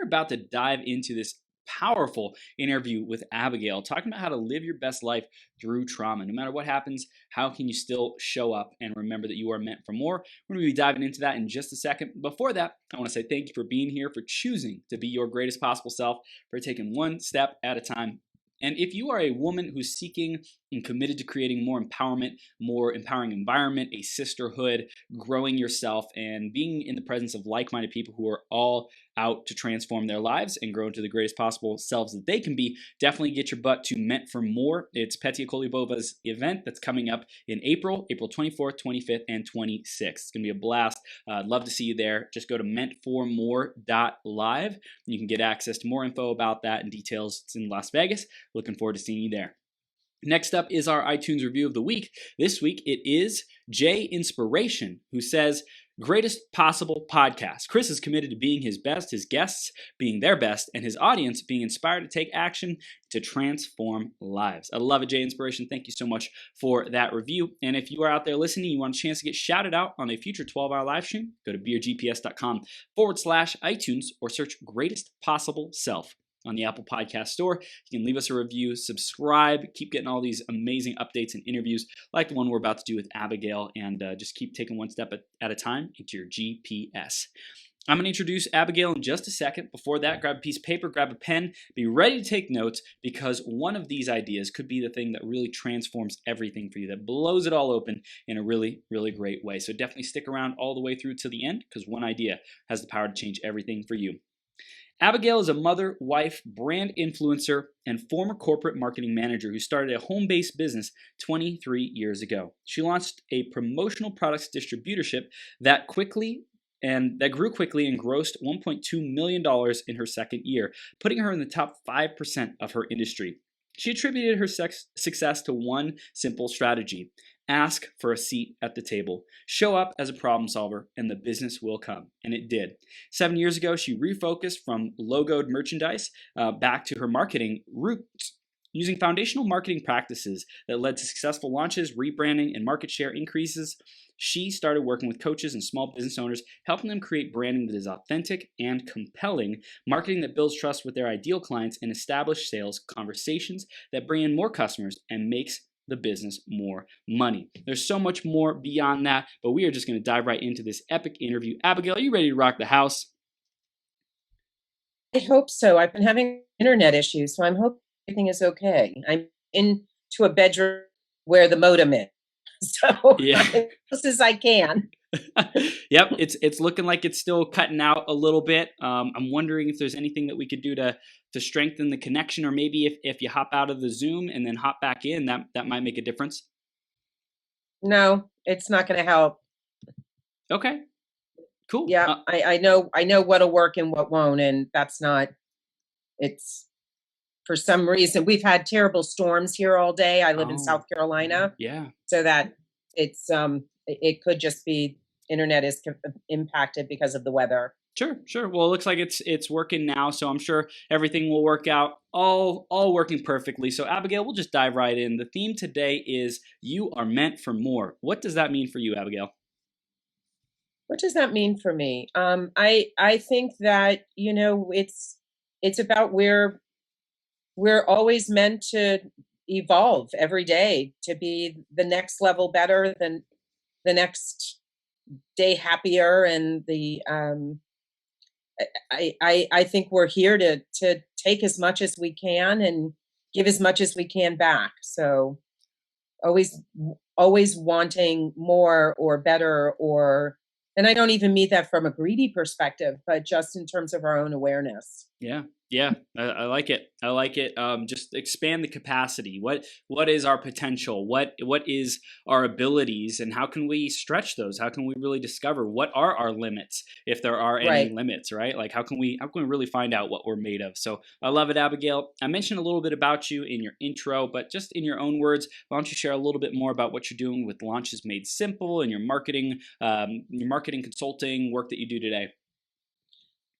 about to dive into this powerful interview with Abigail, talking about how to live your best life through trauma. No matter what happens, how can you still show up and remember that you are meant for more? We're going to be diving into that in just a second. Before that, I want to say thank you for being here, for choosing to be your greatest possible self, for taking one step at a time. And if you are a woman who's seeking and committed to creating more empowerment, more empowering environment, a sisterhood, growing yourself, and being in the presence of like-minded people who are all out to transform their lives and grow into the greatest possible selves that they can be, definitely get your butt to Meant for More. It's Petya Kolibova's event that's coming up in April 24th, 25th, and 26th. It's going to be a blast. I'd love to see you there. Just go to meantformore.live. You can get access to more info about that and details. It's in Las Vegas. Looking forward to seeing you there. Next up is our iTunes review of the week. This week it is J Inspiration, who says, greatest possible podcast. Chris is committed to being his best, his guests being their best, and his audience being inspired to take action to transform lives. I love it, J Inspiration. Thank you so much for that review. And if you are out there listening, you want a chance to get shouted out on a future 12-hour live stream, go to beergps.com/iTunes or search Greatest Possible Self on the Apple Podcast Store. You can leave us a review, subscribe, keep getting all these amazing updates and interviews like the one we're about to do with Abigail, and just keep taking one step at a time into your GPS. I'm going to introduce Abigail in just a second. Before that, grab a piece of paper, grab a pen, be ready to take notes, because one of these ideas could be the thing that really transforms everything for you, that blows it all open in a really, really great way. So definitely stick around all the way through to the end, because one idea has the power to change everything for you. Abigail is a mother, wife, brand influencer, and former corporate marketing manager who started a home-based business 23 years ago. She launched a promotional products distributorship that grew quickly and grossed $1.2 million in her second year, putting her in the top 5% of her industry. She attributed her success to one simple strategy: ask for a seat at the table. Show up as a problem solver and the business will come. And it did. 7 years ago, she refocused from logoed merchandise back to her marketing roots, using foundational marketing practices that led to successful launches, rebranding, and market share increases. She started working with coaches and small business owners, helping them create branding that is authentic and compelling, marketing that builds trust with their ideal clients, and establish sales conversations that bring in more customers and makes the business more money. There's so much more beyond that, but we are just going to dive right into this epic interview. Abigail, are you ready to rock the house? I hope so. I've been having internet issues, so I'm hoping everything is okay. I'm into a bedroom where the modem is, so Yeah. as close as I can. Yep, it's looking like it's still cutting out a little bit. I'm wondering if there's anything that we could do to strengthen the connection, or maybe if you hop out of the Zoom and then hop back in, that might make a difference. No, it's not going to help. Okay, cool. Yeah, I know what'll work and what won't, and that's not. It's for some reason we've had terrible storms here all day. I live in South Carolina. Yeah. So that it's it could just be internet is impacted because of the weather. Sure. Well, it looks like it's working now, so I'm sure everything will work out, all working perfectly. So Abigail, we'll just dive right in. The theme today is you are meant for more. What does that mean for you, Abigail? What does that mean for me? I think that, it's about where we're always meant to evolve every day to be the next level better than the next day, happier, and I think we're here to take as much as we can and give as much as we can back. So always wanting more or better, and I don't even mean that from a greedy perspective, but just in terms of our own awareness. Yeah, I like it. Just expand the capacity. What is our potential? What is our abilities, and how can we stretch those? How can we really discover what are our limits, if there are any limits, right? Like how can we really find out what we're made of? So I love it, Abigail. I mentioned a little bit about you in your intro, but just in your own words, why don't you share a little bit more about what you're doing with Launches Made Simple and your marketing consulting work that you do today?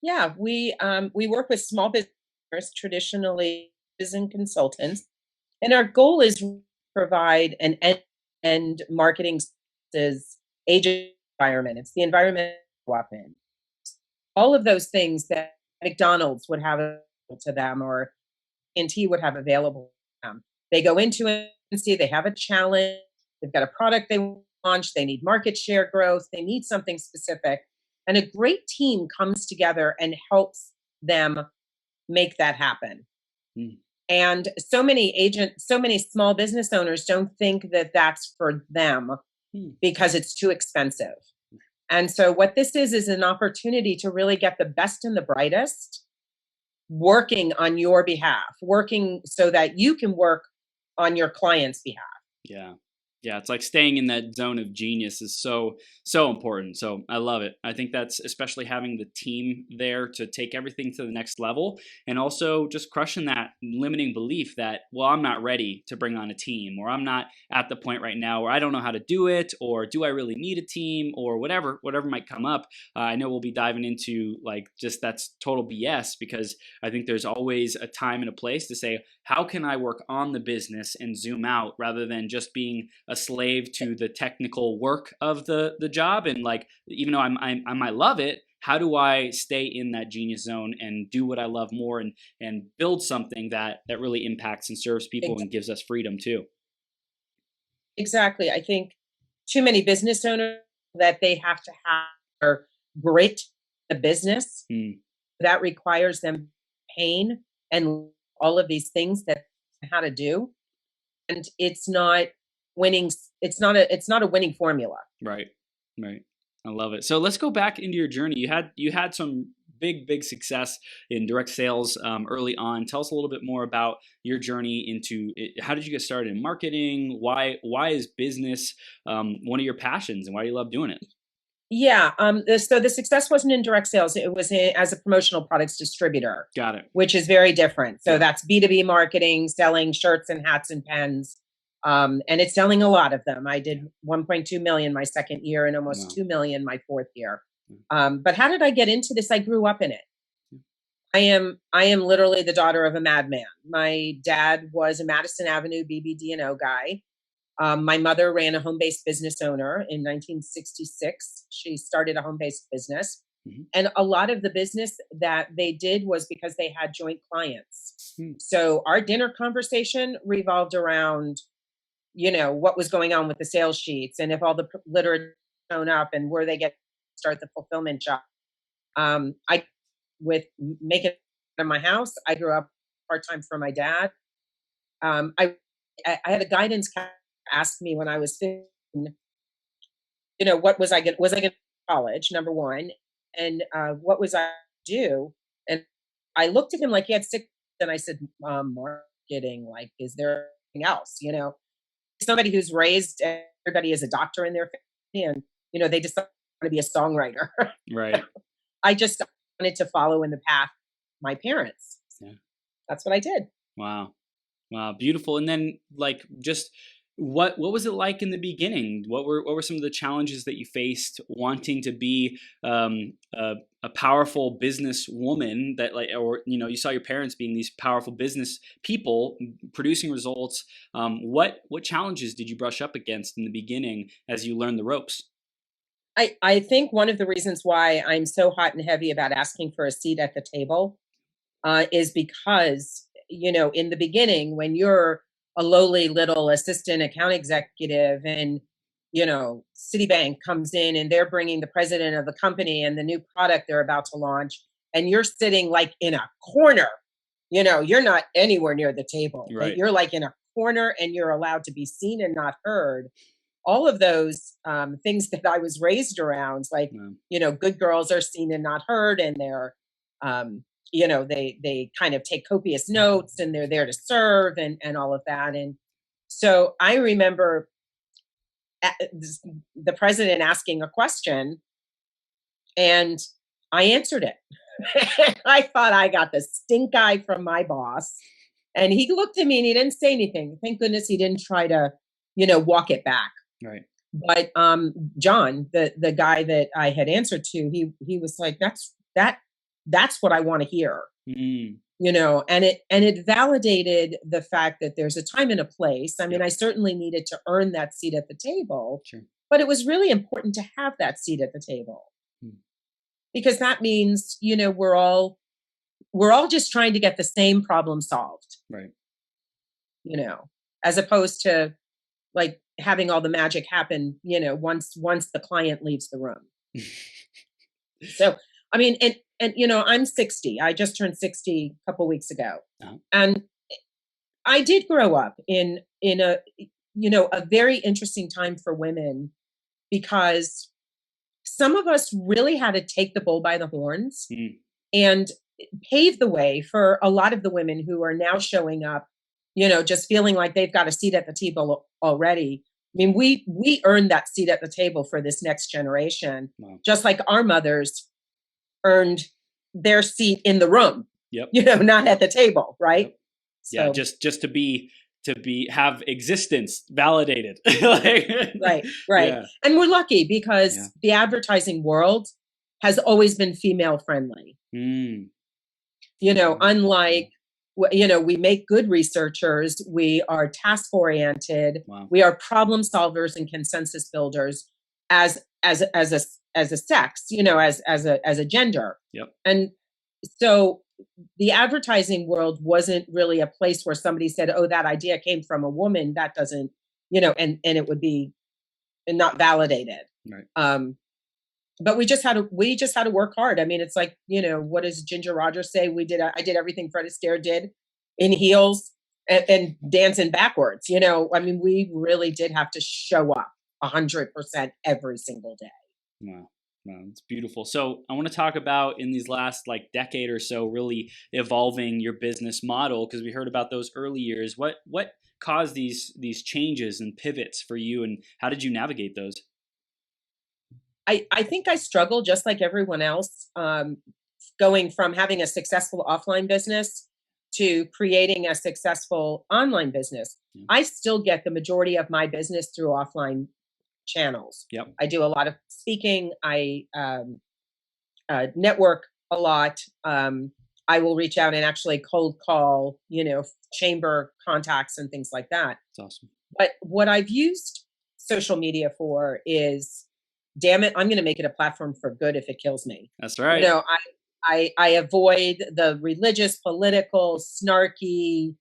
Yeah, we work with small businesses, traditionally business consultants, and our goal is to provide an end-to-end marketing agent environment. It's the environment you walk in. All of those things that McDonald's would have available to them, or T would have available to them. They go into it and see they have a challenge, they've got a product they launch, they need market share growth, they need something specific. And a great team comes together and helps them make that happen. Mm. And so many small business owners don't think that that's for them because it's too expensive. And so what this is an opportunity to really get the best and the brightest working on your behalf, working so that you can work on your client's behalf. Yeah. Yeah, it's like staying in that zone of genius is so important. So I love it. I think that's especially having the team there to take everything to the next level, and also just crushing that limiting belief that, well, I'm not ready to bring on a team, or I'm not at the point right now where I don't know how to do it, or do I really need a team, or whatever might come up. I know we'll be diving into like just that's total BS, because I think there's always a time and a place to say, how can I work on the business and zoom out rather than just being a slave to the technical work of the job. And like, even though I might love it, how do I stay in that genius zone and do what I love more, and build something that really impacts and serves people and gives us freedom too? Exactly. I think too many business owners that they have to have their grit the business that requires them pain and all of these things that how to do, and it's not winning. It's not a winning formula. Right. I love it. So let's go back into your journey. You had some big success in direct sales early on. Tell us a little bit more about your journey into it. How did you get started in marketing? Why is business one of your passions, and why do you love doing it? Yeah. So the success wasn't in direct sales. It was as a promotional products distributor. Got it. Which is very different. So Yeah. that's B2B marketing, selling shirts and hats and pens. And it's selling a lot of them. I did 1.2 million my second year and almost 2 million my fourth year. But how did I get into this? I grew up in it. I am literally the daughter of a madman. My dad was a Madison Avenue BBD&O guy. My mother ran a home-based business owner in 1966. She started a home-based business. And a lot of the business that they did was because they had joint clients. So our dinner conversation revolved around, what was going on with the sales sheets, and if all the literature shown up, and where they get to start the fulfillment job. With making it in my house, I grew up part-time for my dad. I had a guidance counselor ask me when I was 15, what was I going to college, number one, and what was I do? And I looked at him like he had sick, and I said, marketing, like, is there anything else? Somebody who's raised everybody as a doctor in their family, and they just want to be a songwriter. Right. I just wanted to follow in the path of my parents. Yeah. That's what I did. Wow, beautiful. And then like just what was it like in the beginning? What were some of the challenges that you faced wanting to be a powerful business woman, that like, or you saw your parents being these powerful business people producing results? What challenges did you brush up against in the beginning as you learned the ropes? I think one of the reasons why I'm so hot and heavy about asking for a seat at the table is because, in the beginning, when you're a lowly little assistant account executive, and, Citibank comes in and they're bringing the president of the company and the new product they're about to launch, and you're sitting like in a corner, you're not anywhere near the table, Right. but you're like in a corner and you're allowed to be seen and not heard. All of those things that I was raised around, like, good girls are seen and not heard, and they're, they kind of take copious notes, and they're there to serve, and all of that. And so I remember the president asking a question, and I answered it. I thought I got the stink eye from my boss, and he looked at me and he didn't say anything. Thank goodness he didn't try to, walk it back. Right. But John, the guy that I had answered to, he was like, that's what I want to hear. And it validated the fact that there's a time and a place. I mean, I certainly needed to earn that seat at the table, but it was really important to have that seat at the table, because that means, we're all we're all just trying to get the same problem solved, Right. As opposed to like having all the magic happen, once the client leaves the room. So, I mean, and I'm 60. I just turned 60 a couple weeks ago. Uh-huh. And I did grow up in a a very interesting time for women, because some of us really had to take the bull by the horns and pave the way for a lot of the women who are now showing up, just feeling like they've got a seat at the table already. I mean, we earned that seat at the table for this next generation, just like our mothers earned their seat in the room. Yep. Not at the table, right? Yep. So, yeah, just to have existence validated. Right. Yeah. And we're lucky because the advertising world has always been female friendly. Unlike, we make good researchers, we are task oriented, we are problem solvers and consensus builders as a sex, as a gender. Yep. And so the advertising world wasn't really a place where somebody said, oh, that idea came from a woman. That doesn't, and it would be not validated. Right. But we just had to work hard. I mean, it's like, what does Ginger Rogers say? I did everything Fred Astaire did in heels and dancing backwards. I mean, we really did have to show up 100% every single day. Wow. Wow, it's beautiful. So I want to talk about, in these last decade or so, really evolving your business model, because we heard about those early years. What caused these changes and pivots for you, and how did you navigate those? I think I struggled just like everyone else, going from having a successful offline business to creating a successful online business. I still get the majority of my business through offline channels. Yep. I do a lot of speaking. I network a lot. I will reach out and actually cold call, chamber contacts and things like that. That's awesome. But what I've used social media for is, damn it, I'm going to make it a platform for good if it kills me. That's right. I avoid the religious, political, snarky,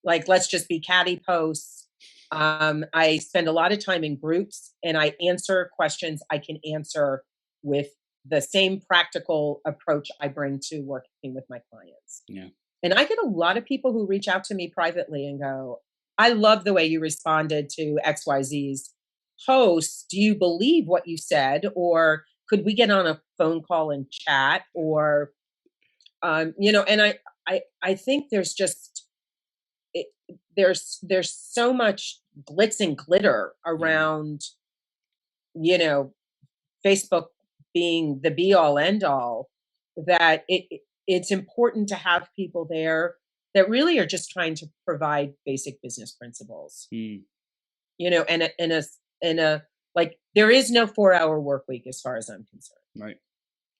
like, let's just be catty posts. I spend a lot of time in groups, and I answer questions I can answer with the same practical approach I bring to working with my clients. Yeah. And I get a lot of people who reach out to me privately and go, I love the way you responded to XYZ's post. Do you believe what you said? Or could we get on a phone call and chat? Or, and I think there's just, there's so much glitz and glitter around, Facebook being the be all end all, that it's important to have people there that really are just trying to provide basic business principles. And like, there is no 4-hour work week as far as I'm concerned. Right.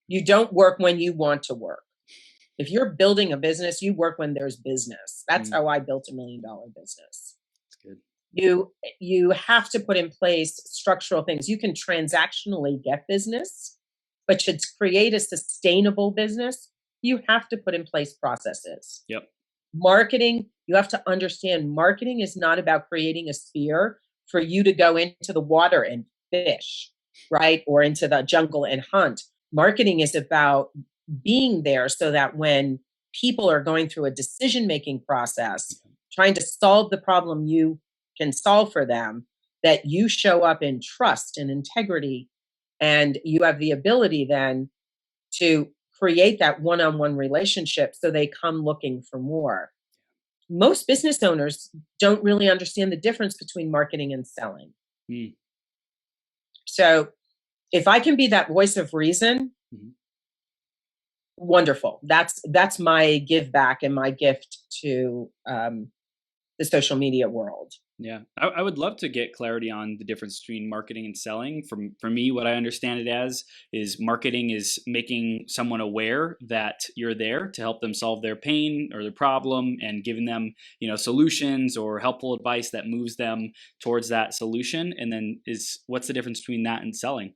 You don't work when you want to work. If you're building a business, you work when there's business. That's how I built $1 million business. That's good. You have to put in place structural things. You can transactionally get business, but to create a sustainable business, you have to put in place processes. Yep. Marketing, you have to understand, marketing is not about creating a sphere for you to go into the water and fish, right? Or into the jungle and hunt. Marketing is about being there so that when people are going through a decision-making process, trying to solve the problem you can solve for them, that you show up in trust and integrity, and you have the ability then to create that one-on-one relationship so they come looking for more. Most business owners don't really understand the difference between marketing and selling. So if I can be that voice of reason, wonderful. That's my give back and my gift to the social media world. Yeah, I would love to get clarity on the difference between marketing and selling. For me, what I understand it as is marketing is making someone aware that you're there to help them solve their pain or their problem, and giving them, solutions or helpful advice that moves them towards that solution. And then what's the difference between that and selling?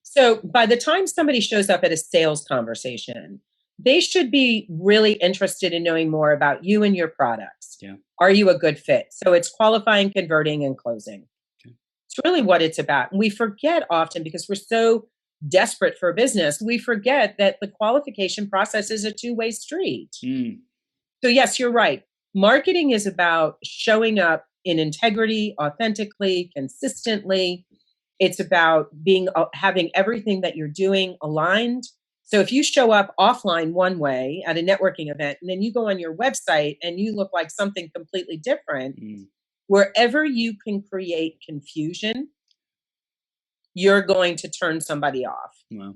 So by the time somebody shows up at a sales conversation, they should be really interested in knowing more about you and your products. Yeah. Are you a good fit? So it's qualifying, converting, and closing. Okay. It's really what it's about. And we forget often, because we're so desperate for business, we forget that the qualification process is a two-way street. So yes, you're right. Marketing is about showing up in integrity, authentically, consistently. It's about having everything that you're doing aligned. So if you show up offline one way at a networking event, and then you go on your website and you look like something completely different, wherever you can create confusion, you're going to turn somebody off. Wow.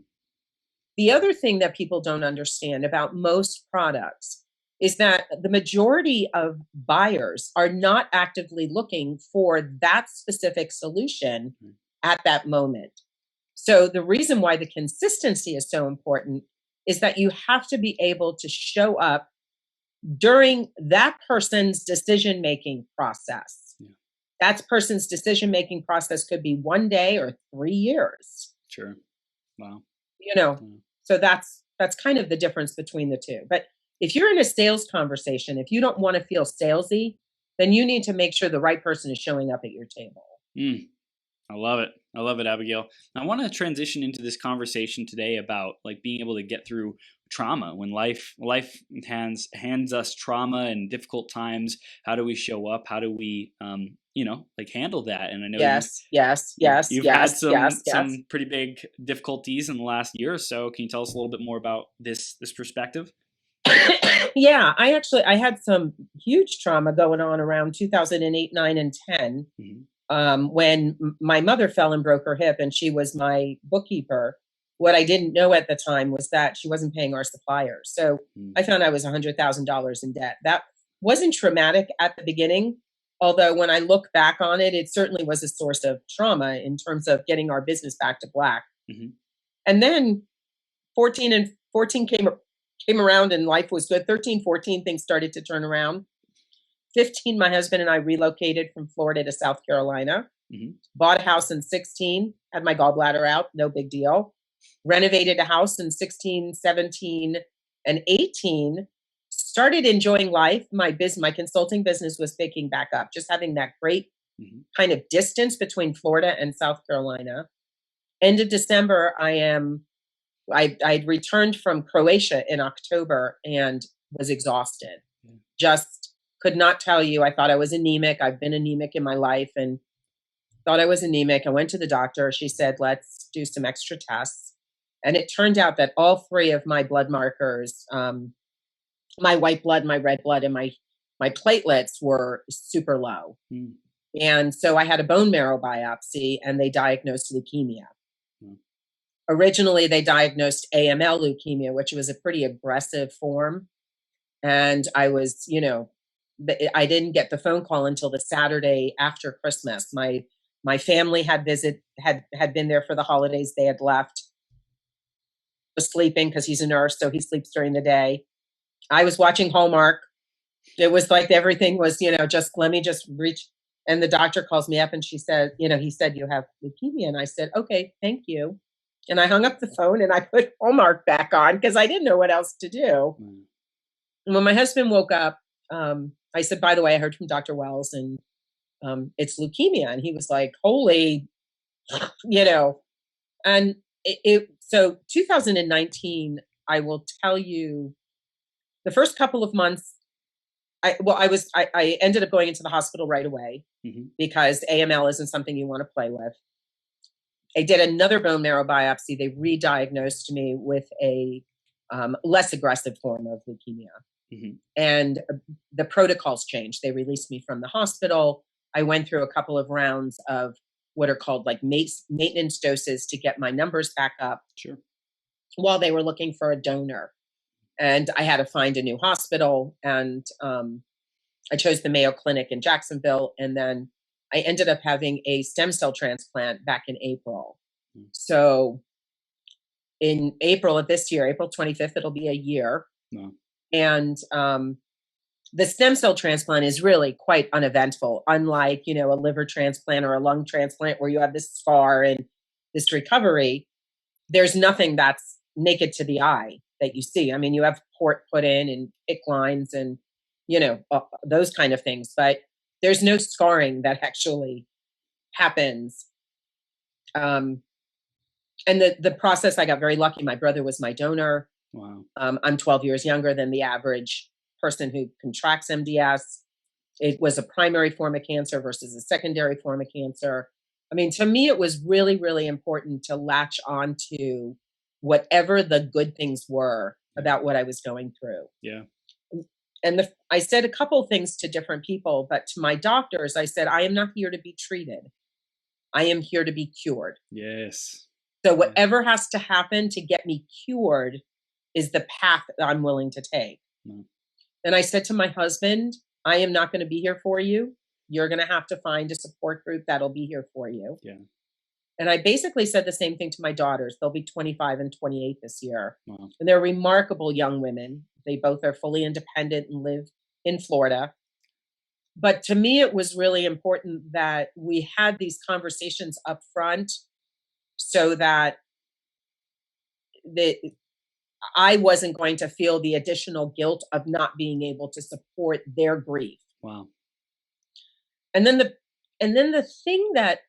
The other thing that people don't understand about most products is that the majority of buyers are not actively looking for that specific solution at that moment. So the reason why the consistency is so important is that you have to be able to show up during that person's decision-making process. Yeah. That person's decision-making process could be 1 day or 3 years. Sure. Wow. So that's kind of the difference between the two. But if you're in a sales conversation, if you don't want to feel salesy, then you need to make sure the right person is showing up at your table. I love it. I love it, Abigail. I want to transition into this conversation today about like being able to get through trauma when life hands us trauma and difficult times. How do we show up? How do we, handle that? And I know you've had some pretty big difficulties in the last year or so. Can you tell us a little bit more about this perspective? Yeah, I had some huge trauma going on around 2008, 9, and 10. When my mother fell and broke her hip, and she was my bookkeeper. What I didn't know at the time was that she wasn't paying our suppliers. So I found I was $100,000 in debt. That wasn't traumatic at the beginning, although when I look back on it, it certainly was a source of trauma in terms of getting our business back to black. And then 14 came around and life was good. 13, 14, things started to turn around. 15, my husband and I relocated from Florida to South Carolina, bought a house in 16, had my gallbladder out, no big deal. Renovated a house in 16, 17, and 18, started enjoying life. My consulting business was picking back up, just having that great kind of distance between Florida and South Carolina. End of December, I'd returned from Croatia in October and was exhausted. Just could not tell you. I thought I was anemic. I've been anemic in my life and thought I was anemic. I went to the doctor. She said, let's do some extra tests. And it turned out that all three of my blood markers, my white blood, my red blood, and my platelets were super low. And so I had a bone marrow biopsy and they diagnosed leukemia. Originally, they diagnosed AML leukemia, which was a pretty aggressive form. And I was, I didn't get the phone call until the Saturday after Christmas. My family had been there for the holidays. They had left. Was sleeping because he's a nurse, so he sleeps during the day. I was watching Hallmark. It was like everything was, just let me just reach. And the doctor calls me up and he said, you have leukemia. And I said, okay, thank you. And I hung up the phone and I put Hallmark back on because I didn't know what else to do. And when my husband woke up, I said, by the way, I heard from Dr. Wells and it's leukemia. And he was like, holy, and so 2019, I will tell you the first couple of months, I ended up going into the hospital right away because AML isn't something you want to play with. I did another bone marrow biopsy. They re-diagnosed me with a less aggressive form of leukemia. And the protocols changed. They released me from the hospital. I went through a couple of rounds of what are called like maintenance doses to get my numbers back up. Sure. While they were looking for a donor. And I had to find a new hospital. And I chose the Mayo Clinic in Jacksonville. And then I ended up having a stem cell transplant back in April. So in April of this year, April 25th, it'll be a year. And the stem cell transplant is really quite uneventful, unlike, a liver transplant or a lung transplant where you have this scar and this recovery. There's nothing that's naked to the eye. that you see. I mean, you have port put in and PICC lines and, those kind of things, but there's no scarring that actually happens. And the process, I got very lucky. My brother was my donor. Wow. I'm 12 years younger than the average person who contracts MDS. It was a primary form of cancer versus a secondary form of cancer. I mean, to me, it was really, really important to latch on to whatever the good things were about what I was going through. Yeah. And I said a couple things to different people, but to my doctors, I said, I am not here to be treated. I am here to be cured. Yes. So whatever has to happen to get me cured is the path that I'm willing to take. Mm. And I said to my husband, I am not going to be here for you. You're going to have to find a support group that'll be here for you. Yeah. And I basically said the same thing to my daughters. They'll be 25 and 28 this year. Wow. And they're remarkable young women. They both are fully independent and live in Florida. But to me, it was really important that we had these conversations up front so that I wasn't going to feel the additional guilt of not being able to support their grief. Wow. And then the thing that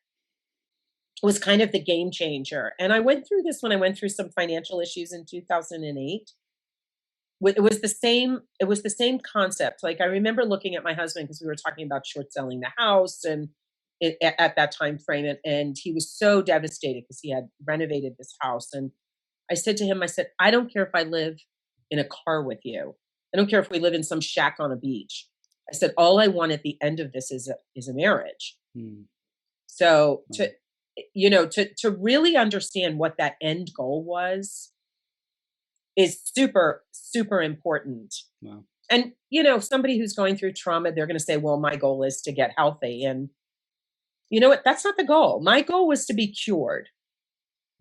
was kind of the game changer, and I went through this when I went through some financial issues in 2008. It was the same concept. Like, I remember looking at my husband because we were talking about short selling the house and at that time frame, and he was so devastated because he had renovated this house. And I said to him, I don't care if I live in a car with you. I don't care if we live in some shack on a beach. I said, all I want at the end of this is a marriage. Hmm. So to really understand what that end goal was is super, super important. Wow. And, somebody who's going through trauma, they're going to say, well, my goal is to get healthy. And you know what? That's not the goal. My goal was to be cured.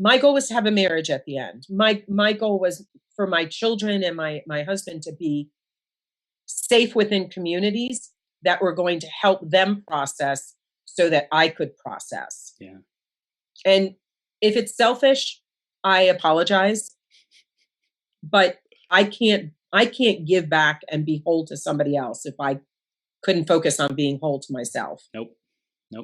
My goal was to have a marriage at the end. My goal was for my children and my husband to be safe within communities that were going to help them process so that I could process. Yeah. And if it's selfish, I apologize. But I can't give back and be whole to somebody else if I couldn't focus on being whole to myself. Nope.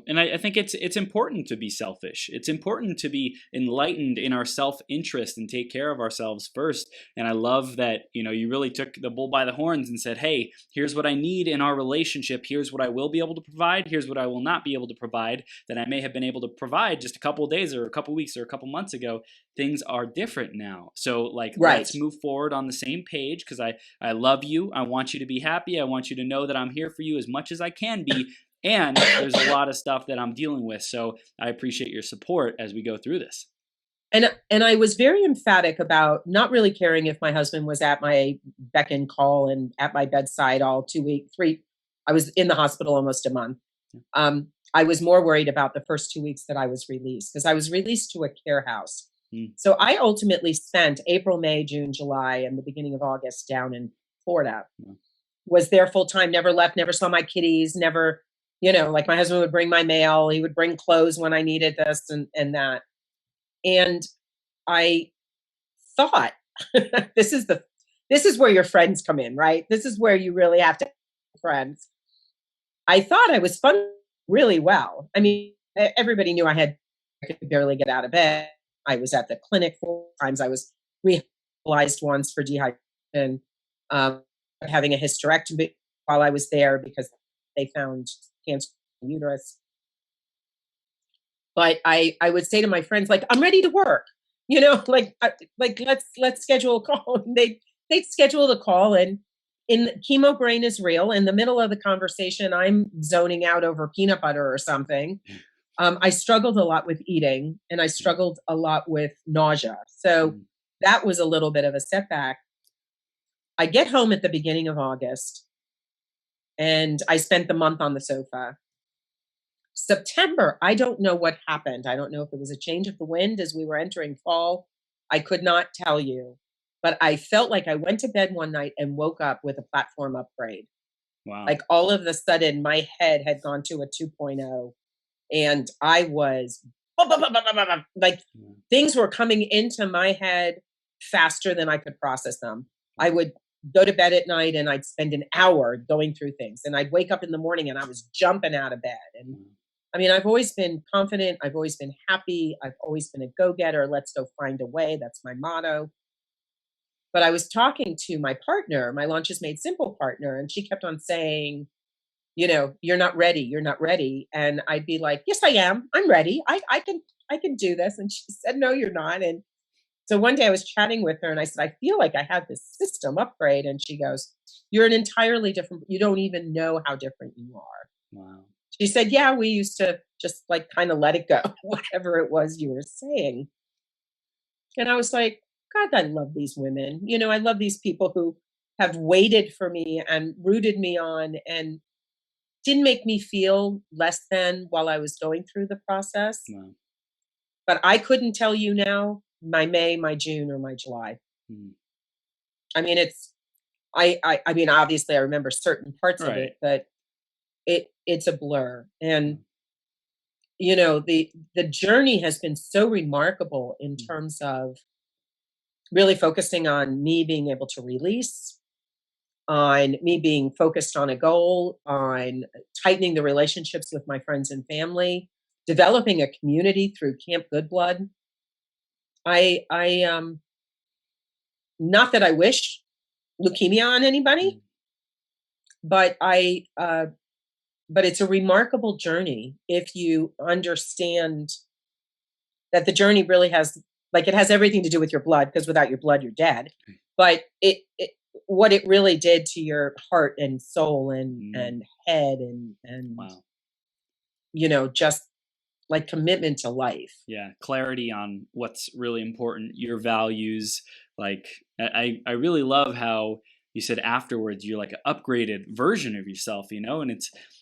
And I think it's important to be selfish. It's important to be enlightened in our self-interest and take care of ourselves first. And I love that, you really took the bull by the horns and said, hey, here's what I need in our relationship. Here's what I will be able to provide. Here's what I will not be able to provide that I may have been able to provide just a couple of days or a couple of weeks or a couple months ago. Things are different now. So Let's move forward on the same page because I love you. I want you to be happy. I want you to know that I'm here for you as much as I can be. And there's a lot of stuff that I'm dealing with. So I appreciate your support as we go through this. And I was very emphatic about not really caring if my husband was at my beck and call and at my bedside all 2 weeks, 3. I was in the hospital almost a month. I was more worried about the first 2 weeks that I was released because I was released to a care house. So I ultimately spent April, May, June, July, and the beginning of August down in Florida. Was there full time, never left, never saw my kitties, never... my husband would bring my mail. He would bring clothes when I needed this and that. And I thought, this is where your friends come in, right? This is where you really have to have friends. I thought I was fun really well. I mean, everybody knew I could barely get out of bed. I was at the clinic 4 times. I was rehospitalized once for dehydration, having a hysterectomy while I was there because they found cancer in the uterus. But I would say to my friends, I'm ready to work, let's schedule a call. And they'd schedule the call, and chemo brain is real. In the middle of the conversation, I'm zoning out over peanut butter or something. I struggled a lot with eating, and I struggled a lot with nausea. So that was a little bit of a setback. I get home at the beginning of August. And I spent the month on the sofa. September, I don't know what happened. I don't know if it was a change of the wind as we were entering fall. I could not tell you. But I felt like I went to bed one night and woke up with a platform upgrade. Wow. All of a sudden, my head had gone to a 2.0. And I was, things were coming into my head faster than I could process them. I would go to bed at night and I'd spend an hour going through things, and I'd wake up in the morning and I was jumping out of bed. And I mean, I've always been confident. I've always been happy. I've always been a go-getter. Let's go find a way. That's my motto. But I was talking to my partner, my Launch is Made Simple partner, and she kept on saying, you're not ready. You're not ready. And I'd be like, yes, I am. I'm ready. I can do this. And she said, no, you're not. And so one day I was chatting with her and I said, I feel like I had this system upgrade. And she goes, you're an entirely different, you don't even know how different you are. Wow. She said, yeah, we used to just like kind of let it go, whatever it was you were saying. And I was like, God, I love these women. I love these people who have waited for me and rooted me on and didn't make me feel less than while I was going through the process. Wow. But I couldn't tell you now my May, my June, or my July. I mean, I mean, obviously I remember certain parts of it, but it's a blur. And the journey has been so remarkable in terms of really focusing on me being able to release, on me being focused on a goal, on tightening the relationships with my friends and family, developing a community through Camp Good Blood. I not that I wish leukemia on anybody, but but it's a remarkable journey if you understand that the journey really has, like, it has everything to do with your blood, because without your blood, you're dead. But what it really did to your heart and soul and head and wow. just like commitment to life. Yeah, clarity on what's really important, your values. Like I really love how you said afterwards you're like an upgraded version of yourself, and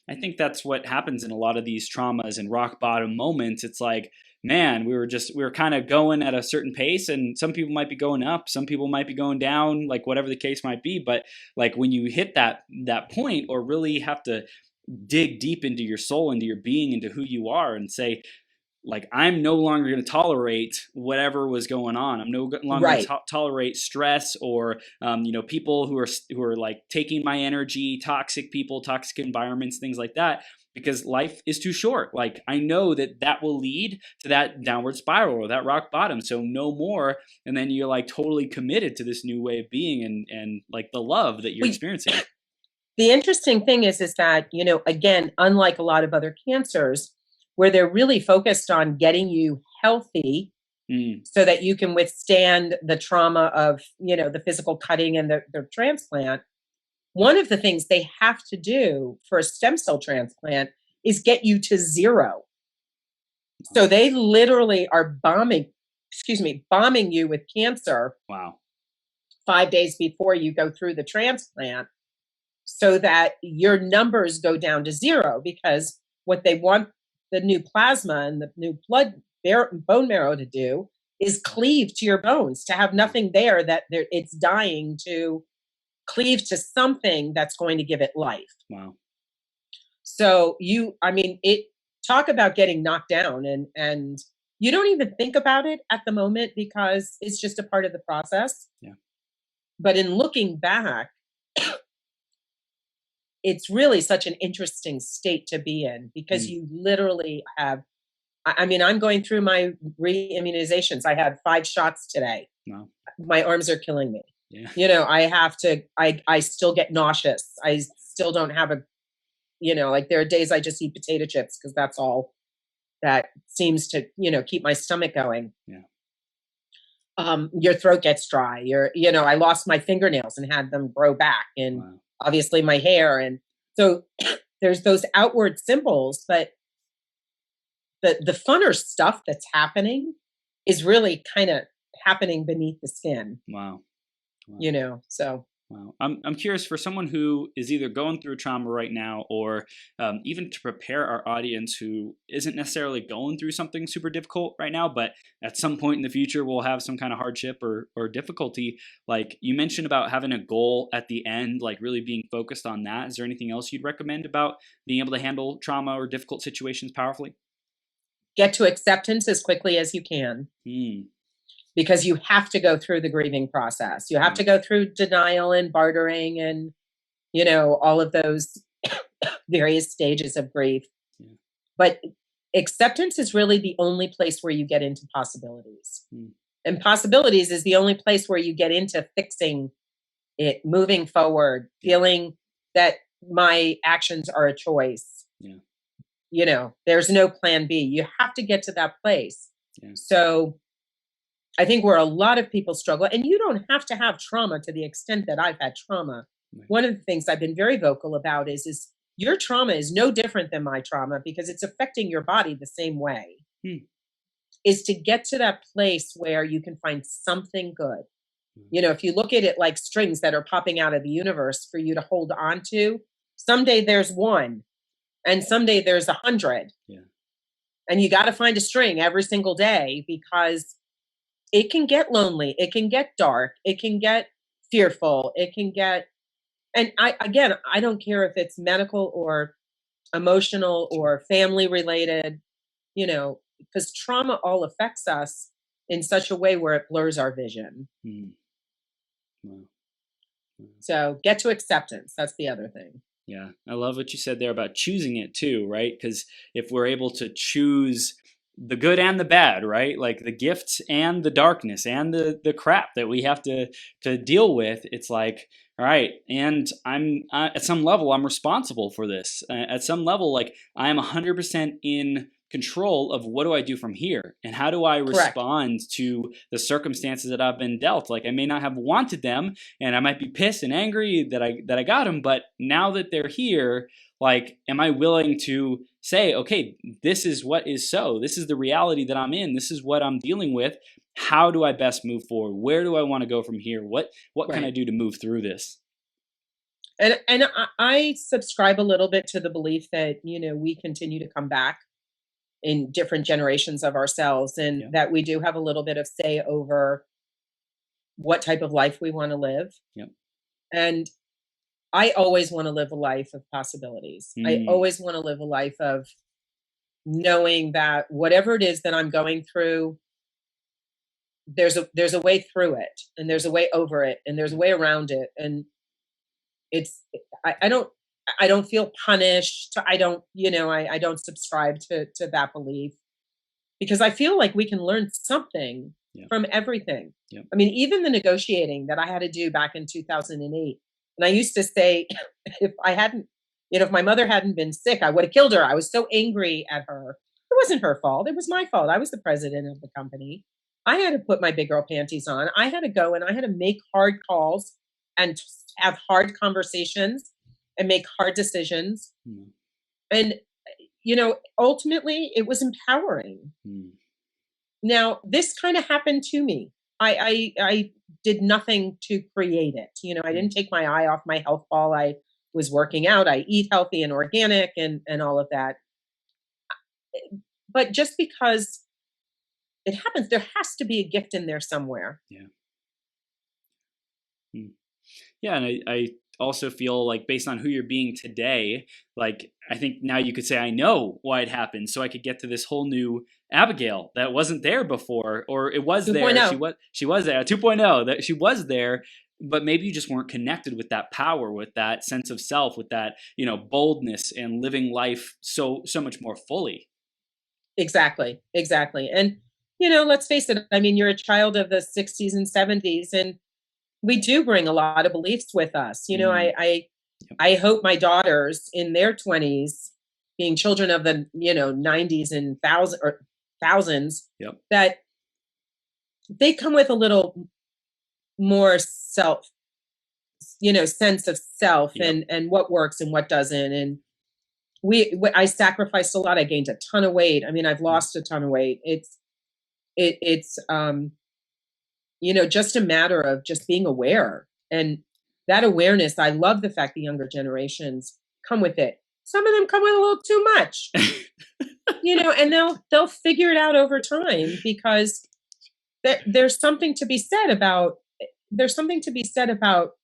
I think that's what happens in a lot of these traumas and rock bottom moments. It's like, man, we were kind of going at a certain pace, and some people might be going up, some people might be going down, like whatever the case might be. But like when you hit that point, or really have to dig deep into your soul, into your being, into who you are, and say, like, I'm no longer going to tolerate whatever was going on. I'm no longer going to tolerate stress or, people who are like taking my energy, toxic people, toxic environments, things like that, because life is too short. Like, I know that will lead to that downward spiral or that rock bottom. So no more. And then you're like totally committed to this new way of being and like the love that you're experiencing. The interesting thing is that, again, unlike a lot of other cancers, where they're really focused on getting you healthy so that you can withstand the trauma of, the physical cutting and the transplant. One of the things they have to do for a stem cell transplant is get you to zero. So they literally are bombing you with cancer. Wow. 5 days before you go through the transplant, so that your numbers go down to zero, because what they want the new plasma and the new bone marrow to do is cleave to your bones, to have nothing there that it's dying to cleave to something that's going to give it life. Wow. So talk about getting knocked down, and you don't even think about it at the moment because it's just a part of the process. Yeah. But in looking back, it's really such an interesting state to be in, because you literally have, I'm going through my re-immunizations. I had 5 shots today. Wow. My arms are killing me. Yeah. I still get nauseous. I still don't have like there are days I just eat potato chips because that's all that seems to, keep my stomach going. Yeah. Your throat gets dry. I lost my fingernails and had them grow back, and obviously my hair. And so there's those outward symbols, but the funner stuff that's happening is really kind of happening beneath the skin. Wow. So. Wow. I'm curious, for someone who is either going through trauma right now, or even to prepare our audience who isn't necessarily going through something super difficult right now, but at some point in the future will have some kind of hardship or difficulty. Like you mentioned about having a goal at the end, like really being focused on that. Is there anything else you'd recommend about being able to handle trauma or difficult situations powerfully? Get to acceptance as quickly as you can. because you have to go through the grieving process. You have to go through denial and bartering and, all of those various stages of grief. Yeah. But acceptance is really the only place where you get into possibilities. And possibilities is the only place where you get into fixing it, moving forward, feeling that my actions are a choice. Yeah. There's no plan B. You have to get to that place. Yeah. So I think where a lot of people struggle, and you don't have to have trauma to the extent that I've had trauma. Right. One of the things I've been very vocal about is your trauma is no different than my trauma because it's affecting your body the same way. Is to get to that place where you can find something good. If you look at it like strings that are popping out of the universe for you to hold on to, someday there's one and someday there's 100. Yeah. And you got to find a string every single day because it can get lonely. It can get dark. It can get fearful. It can get, and I don't care if it's medical or emotional or family related, because trauma all affects us in such a way where it blurs our vision. Wow. So get to acceptance. That's the other thing. Yeah. I love what you said there about choosing it too, right? Because if we're able to choose the good and the bad, right? Like the gifts and the darkness and the crap that we have to deal with, it's like, all right, and I'm at some level, I'm responsible for this. At some level, like I am 100% in control of what do I do from here and how do I respond to the circumstances that I've been dealt. Like I may not have wanted them and I might be pissed and angry that I got them, but now that they're here, like, am I willing to say, okay, this is what is so, this is the reality that I'm in, this is what I'm dealing with. How do I best move forward? Where do I want to go from here? What can I do to move through this? And I subscribe a little bit to the belief that, we continue to come back in different generations of ourselves and that we do have a little bit of say over what type of life we want to live. Yep. And I always want to live a life of possibilities. I always want to live a life of knowing that whatever it is that I'm going through, there's a way through it and there's a way over it and there's a way around it. And I don't feel punished. I don't subscribe to that belief because I feel like we can learn something from everything. Yep. I mean, even the negotiating that I had to do back in 2008. And I used to say, if my mother hadn't been sick, I would have killed her. I was so angry at her. It wasn't her fault. It was my fault. I was the president of the company. I had to put my big girl panties on. I had to go and I had to make hard calls and have hard conversations and make hard decisions. And, ultimately it was empowering. Now, this kind of happened to me. I did nothing to create it. I didn't take my eye off my health ball. I was working out. I eat healthy and organic and all of that. But just because it happens, there has to be a gift in there somewhere. Yeah, and I also feel like based on who you're being today, like I think now you could say I know why it happened, so I could get to this whole new Abigail that wasn't there before, or it was 2. there. She was there 2.0, that she was there, but maybe you just weren't connected with that power, with that sense of self, with that boldness and living life so much more fully. Exactly. And let's face it. I mean, you're a child of the 60s and 70s, and we do bring a lot of beliefs with us. I hope my daughters in their 20s, being children of the 90s and thousands, that they come with a little more self, sense of self and what works and what doesn't. And I sacrificed a lot. I gained a ton of weight. I mean, I've lost a ton of weight. It's just a matter of just being aware. And that awareness, I love the fact the younger generations come with it. Some of them come with a little too much, and they'll figure it out over time because there's something to be said about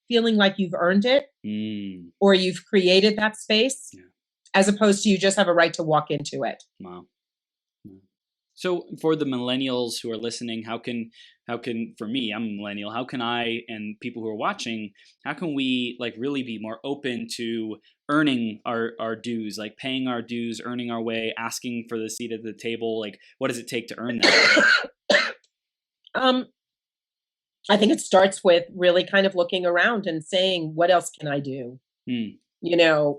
feeling like you've earned it or you've created that space as opposed to you just have a right to walk into it. Wow. So for the millennials who are listening, how can for me, I'm a millennial, how can I and people who are watching, how can we like really be more open to earning our dues, like paying our dues, earning our way, asking for the seat at the table? Like what does it take to earn that? um, I think it starts with really kind of looking around and saying, what else can I do? Hmm.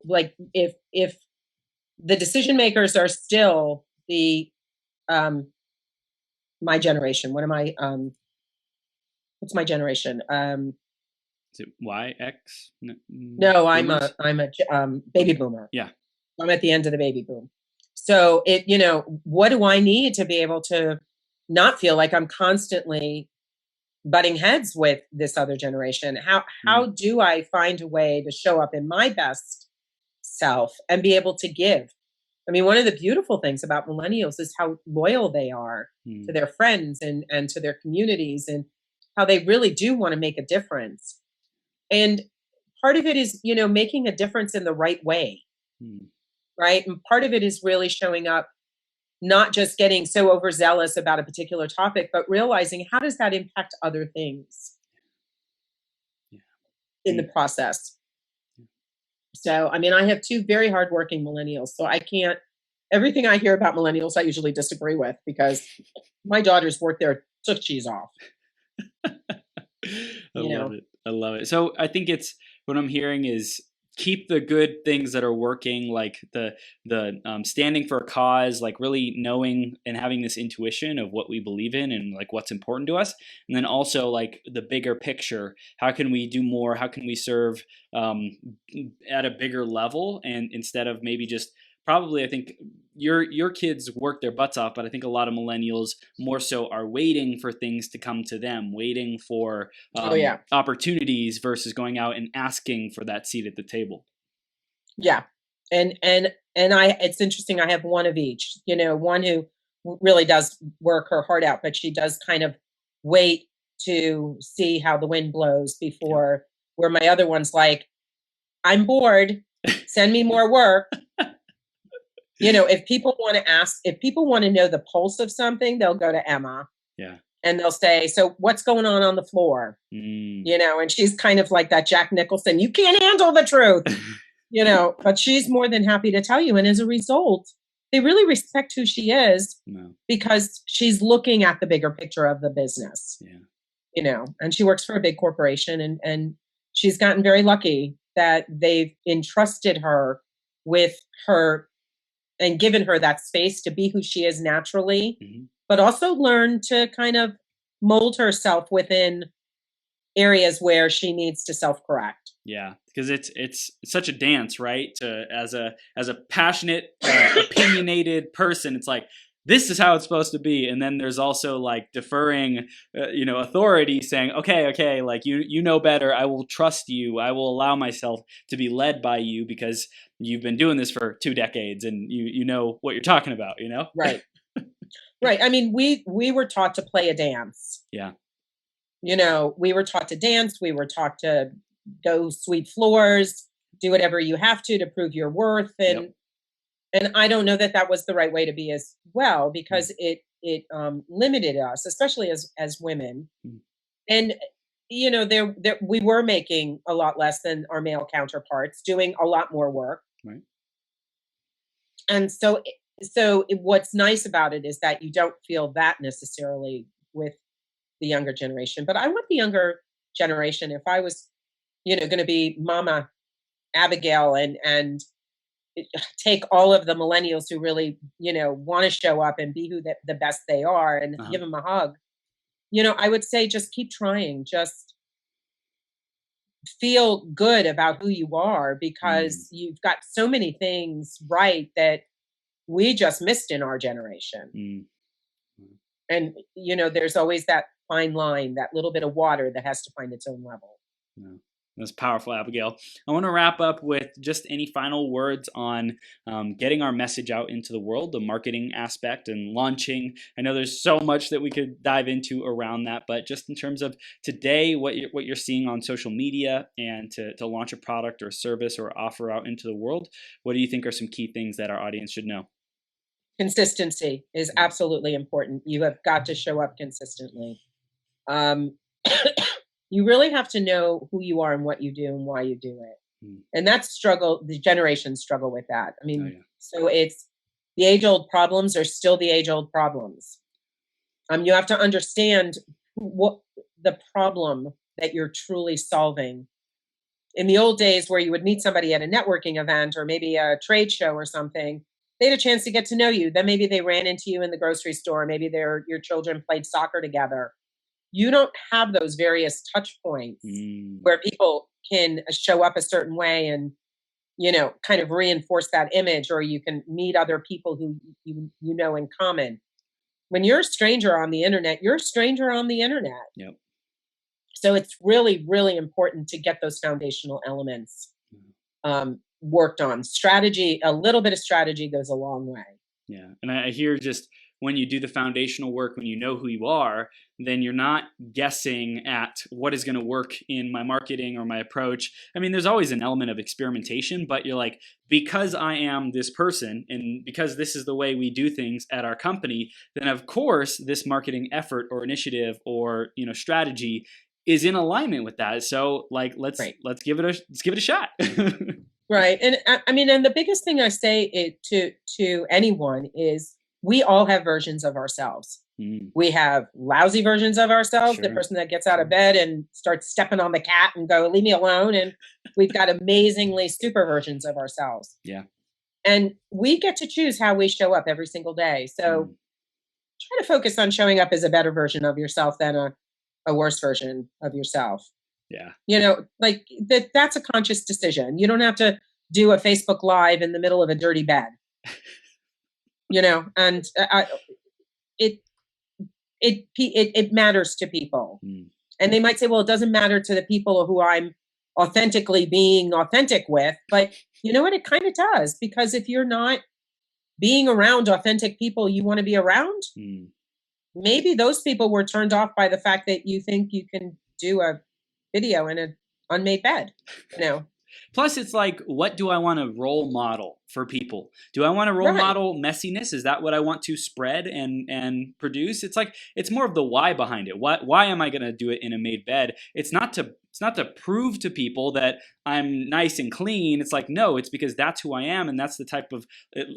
Like if the decision makers are still the um my generation. What's my generation? Is it Y, X? No, Boomers? I'm a baby boomer. Yeah. I'm at the end of the baby boom. So what do I need to be able to not feel like I'm constantly butting heads with this other generation? How Mm. do I find a way to show up in my best self and be able to give? I mean, one of the beautiful things about millennials is how loyal they are to Mm. their friends and to their communities, and how they really do want to make a difference. And part of it is, making a difference in the right way, Mm. right? And part of it is really showing up, not just getting so overzealous about a particular topic, but realizing how does that impact other things Yeah. in the Mm. process. So, I mean, I have two very hardworking millennials, so I can't. Everything I hear about millennials, I usually disagree with because my daughters work their tootsies off. I You love know, it. I love it. So I think it's what I'm hearing is keep the good things that are working, like the standing for a cause, like really knowing and having this intuition of what we believe in and like what's important to us, and then also like the bigger picture. How can we do more? How can we serve at a bigger level? And instead of maybe just probably, I think your kids work their butts off, but I think a lot of millennials more so are waiting for things to come to them, waiting for oh yeah, opportunities versus going out and asking for that seat at the table. yeah, and I. It's interesting. I have one of each. One who really does work her heart out, but she does kind of wait to see how the wind blows Yep. before. Where my other one's like, I'm bored. Send me more work. If people want to know the pulse of something, they'll go to Emma Yeah. and they'll say, so what's going on the floor? Mm. And she's kind of like that Jack Nicholson, you can't handle the truth, but she's more than happy to tell you. And as a result, they really respect who she is No. because she's looking at the bigger picture of the business, Yeah. and she works for a big corporation, and she's gotten very lucky that they've entrusted her with her and given her that space to be who she is naturally, Hmm. but also learn to kind of mold herself within areas where she needs to self-correct. Yeah, because it's such a dance, right? To as a passionate, opinionated person, it's like this is how it's supposed to be, and then there's also like deferring, authority, saying, okay, like you know better. I will trust you. I will allow myself to be led by you because you've been doing this for 2 decades, and you know what you're talking about. Right. Right. I mean, we were taught to play a dance. Yeah. We were taught to dance, we were taught to go sweep floors, do whatever you have to prove your worth, Yep. and I don't know that that was the right way to be as well, Mm. because it limited us, especially as women. Mm. And there we were making a lot less than our male counterparts, doing a lot more work. Right. And what's nice about it is that you don't feel that necessarily with the younger generation. But I want the younger generation, if I was, going to be Mama Abigail, and take all of the millennials who really, want to show up and be who the best they are, and Uh-huh. give them a hug. I would say just keep trying. Just feel good about who you are, Mm. because you've got so many things right that we just missed in our generation. Mm. Mm. And there's always that fine line, that little bit of water that has to find its own level. Yeah. That's powerful, Abigail. I want to wrap up with just any final words on getting our message out into the world, the marketing aspect and launching. I know there's so much that we could dive into around that, but just in terms of today, what you're seeing on social media and to launch a product or service or offer out into the world, what do you think are some key things that our audience should know? Consistency is absolutely important. You have got to show up consistently. Um, you really have to know who you are and what you do and why you do it. And that's struggle. The generations struggle with that. I mean, so it's the age-old problems are still the age-old problems. You have to understand what the problem that you're truly solving. In the old days where you would meet somebody at a networking event or maybe a trade show or something, they had a chance to get to know you. Then maybe they ran into you in the grocery store. Maybe your children played soccer together. You don't have those various touch points where people can show up a certain way and, kind of reinforce that image, or you can meet other people who you know in common. When you're a stranger on the internet, you're a stranger on the internet. Yep. So it's really, really important to get those foundational elements worked on. Strategy, a little bit of strategy goes a long way. Yeah. And I hear just when you do the foundational work, when you know who you are, then you're not guessing at what is going to work in my marketing or my approach. I mean, there's always an element of experimentation, but you're like, because I am this person and because this is the way we do things at our company, then of course this marketing effort or initiative or, strategy is in alignment with that. So like, let's give it a shot. Right. And I mean, and the biggest thing I say to anyone is we all have versions of ourselves. We have lousy versions of ourselves, the person that gets out of bed and starts stepping on the cat and go, leave me alone. And we've got amazingly super versions of ourselves. Yeah. And we get to choose how we show up every single day. So try to focus on showing up as a better version of yourself than a worse version of yourself. Yeah. Like that's a conscious decision. You don't have to do a Facebook Live in the middle of a dirty bed. And it matters to people. And they might say, well, it doesn't matter to the people who I'm authentically being authentic with. But you know what? It kind of does, because if you're not being around authentic people you want to be around, maybe those people were turned off by the fact that you think you can do a video in an unmade bed, Plus, it's like, what do I want to role model for people? Do I want to role model messiness? Is that what I want to spread and produce? It's like, it's more of the why behind it. Why am I going to do it in a made bed? It's not to prove to people that I'm nice and clean. It's like, no, it's because that's who I am, and that's the type of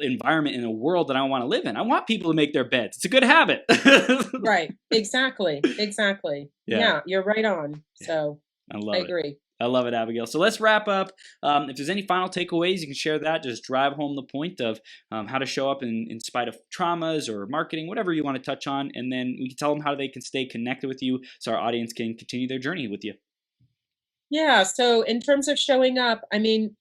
environment in a world that I want to live in. I want people to make their beds. It's a good habit. Right. Exactly. Yeah, you're right on. So I agree. I love it, Abigail. So let's wrap up. If there's any final takeaways, you can share that. Just drive home the point of how to show up in spite of traumas or marketing, whatever you want to touch on. And then we can tell them how they can stay connected with you so our audience can continue their journey with you. Yeah. So in terms of showing up, I mean,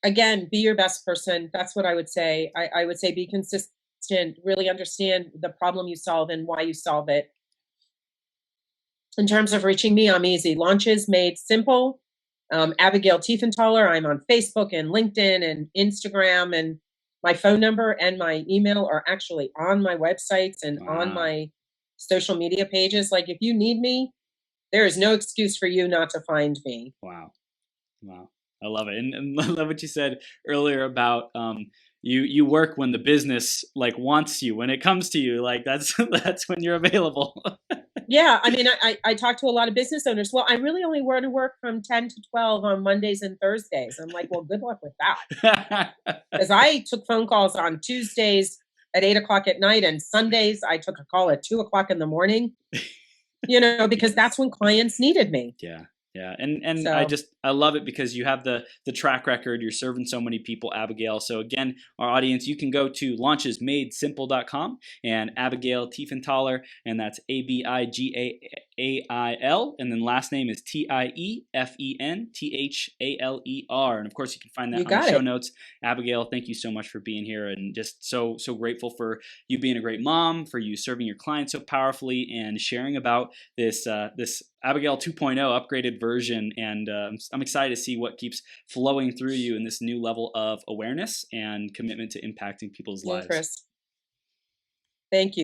again, be your best person. That's what I would say. I would say be consistent, really understand the problem you solve and why you solve it. In terms of reaching me, I'm easy. Launches Made Simple. Abigail Tiefenthaler. I'm on Facebook and LinkedIn and Instagram, and my phone number and my email are actually on my websites and on my social media pages. Like, if you need me, there is no excuse for you not to find me. Wow. I love it. And I love what you said earlier about you work when the business like wants you, when it comes to you, like that's when you're available. Yeah. I mean, I talk to a lot of business owners. Well, I really only want to work from 10 to 12 on Mondays and Thursdays. I'm like, well, good luck with that. Because I took phone calls on Tuesdays at 8:00 at night, and Sundays I took a call at 2:00 in the morning, because that's when clients needed me. Yeah. Yeah. And So, I love it because you have the track record. You're serving so many people, Abigail. So again, our audience, you can go to launchesmadesimple.com and Abigail Tiefenthaler, and that's Abigail, and then last name is Tiefenthaler. And of course, you can find that on the show notes. Abigail, thank you so much for being here, and just so grateful for you being a great mom, for you serving your clients so powerfully, and sharing about this Abigail 2.0 upgraded version. And I'm excited to see what keeps flowing through you in this new level of awareness and commitment to impacting people's lives. Chris, thank you.